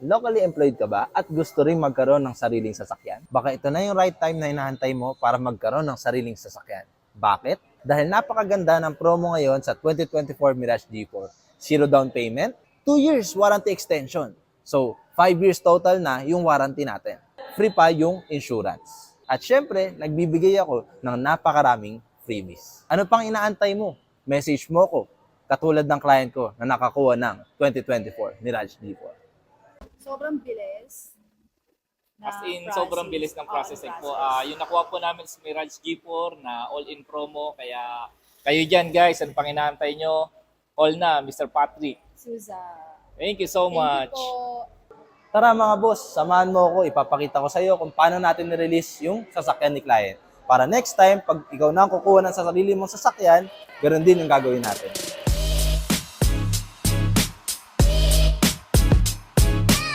Locally employed ka ba at gusto rin magkaroon ng sariling sasakyan? Baka ito na yung right time na hinahantay mo para magkaroon ng sariling sasakyan. Bakit? Dahil napakaganda ng promo ngayon sa 2024 Mirage G4. Zero down payment, 2 years warranty extension. So, 5 years total na yung warranty natin. Free pa yung insurance. At syempre, nagbibigay ako ng napakaraming freebies. Ano pang inaantay mo? Message mo ko, katulad ng client ko na nakakuha ng 2024 Mirage G4. Sobrang bilis. As in, sobrang bilis ng processing po. Yung nakuha po namin sa Mirage G4 na all-in promo. Kaya kayo dyan guys, ano pang inaantay nyo? All na, Mr. Patrick. Suza. Thank you so much. Thank you po. Tara mga boss, samahan mo ako, ipapakita ko sa iyo kung paano natin nirelease yung sasakyan ni client. Para next time, pag ikaw na ang kukuha ng sarili mong sasakyan, ganoon din yung gagawin natin.